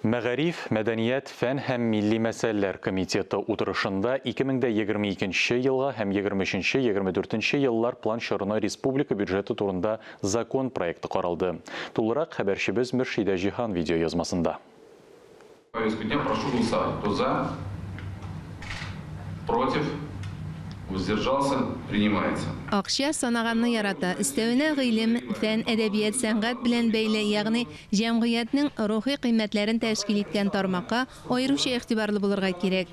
Мәгариф, мәдәният, фән һәм милли мәсьәләләр комитеты утырышында 2022 елга һәм 23-24 еллар план чорына республика бюджеты турында закон проекты каралды. Тулырак хәбәрчебез Мөршидә Җиһан видео язмасында. Повестку дня прошу голосовать. Кто за? Против? Воздержался? Принимается. Акча санаганны ярата. Өстәвенә гыйлем, фән, әдәбият, сәнгать белән бәйле, ягъни җәмгыятьнең рухи кыйммәтләрен тәшкил иткән тармакка аеруча игътибарлы булырга кирәк.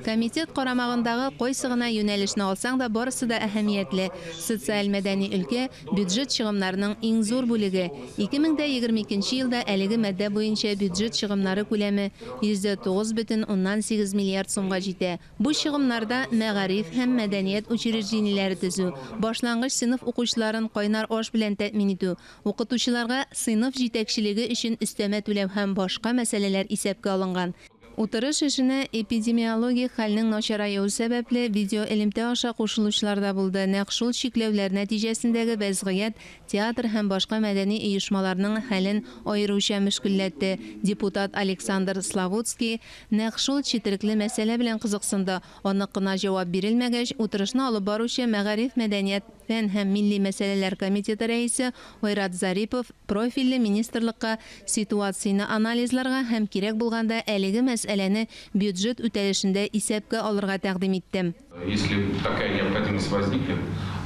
Комитет карамагындагы кайсы гына юнәлешне алсаң да барысы да әһәмиятле. Социаль мәдәни өлкә бюджет чыгымнарының иң зур бүлеге. 2022 елда әлеге мәддә буенча бюджет чыгымнары күләме 9,8 миллиард сумга җитә. Бу чыгымнарда мәгариф һәм мәдәният учреждениеләре төзү, башлангыч сыйныф укучыларын кайнар аш белән тәэмин итү, укытучыларга сыйныф җитәкчелеге өчен өстәмә түләү һәм башка мәсьәләләр исәпкә алынган. Утырыш эшенә эпидемиологик хәлнең начараюы сәбәпле видео элемтә аша кушылучылар да булды. Нәкъ шул чикләүләр нәтиҗәсендәге вәзгыять театр һәм башка мәдәни оешмаларның хәлен аеруча мөшкилләтте. Депутат Александр Славутский нәкъ шул четерекле мәсьәлә белән кызыксынды. Анык кына җавап бирелмәгәч, утырышны алып баручы мәгариф, мәдәният, фән һәм милли мәсьәләләр комитеты рәисе Ойрат Зарипов профильле министрлыкка ситуацияне анализларга һәм кирәк булганда әлеге мәсьәләне бюджет үтәлешендә исәпкә алырга тәкъдим итте. Если такая необходимость возникнет,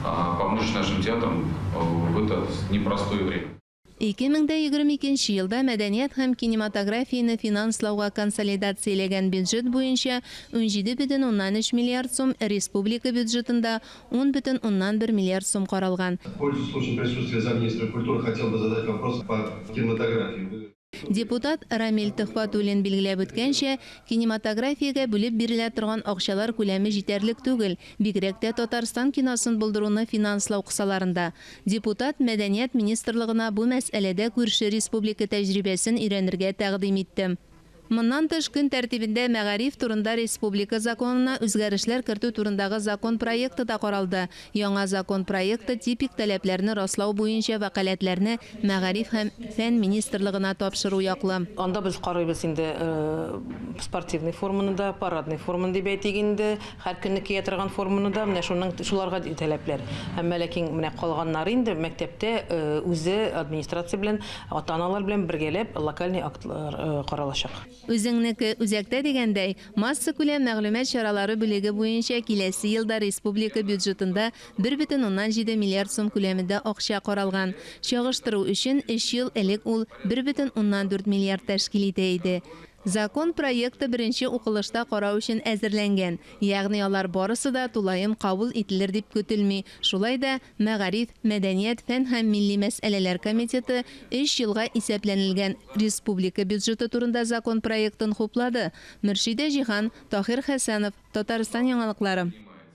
помочь нашим театрам в это непростое время. 2022 елда мәдәният һәм кинематографияны финанслауга консолидацияләгән бюджет буенча 17,3 миллиард сум, республика бюджетында 10,1 миллиард сум каралган. Пользуясь случаем присутствия замминистра культуры, хотел бы задать вопрос по кинематографии. Депутат Рамил Төхфәтуллин билгеләп үткәнчә, кинематографиягә бүлеп бирелә торган акчалар күләме җитәрлек түгел, бигрәк тә Татарстан киносын булдыруны финанслау кысаларында. Депутат мәдәният министрлыгына бу мәсьәләдә күрше республика тәҗрибәсен өйрәнергә тәкъдим итте. Моннан тыш көн тәртибендә мәгариф турында республика законына үзгәрешләр кертү турындагы закон проекты да каралды. Яңа закон проекты типик таләпләрне раслау буенча вәкаләтләрне мәгариф һәм фән министрлыгына тапшыру яклы. Анда без карыйбыз инде спортивный форманы да, парадный форманы дип әйтик инде, һәр көнне кия торган форманы да, менә шуларга таләпләр. Һәм ләкин менә калганнары инде мәктәптә үзе администрация белән, ата-аналар белән бергәләп локальный актлар каралачак. Үзеңнеке үзәктә дигәндәй, масса күләм мәгълүмат чаралары бүлеге буенча киләсе елда республика бюджетында 1,7 миллиард сум күләмендә акча каралган. Чагыштыру өчен 3 ел элек ул 1,4 миллиард тәшкил итә иде. Закон проекты беренче укылышта карау өчен әзерләнгән, ягъни алар барысы да тулаем кабул ителер дип көтелми. Шулай да мәгариф, мәдәният, фән һәм милли мәсьәләләр комитеты 3 елга исәпләнелгән республика бюджеты турында закон проектын хуплады. Мөршидә Җиһан, Таһир Хәсәнов, Татарстан яңалыклары.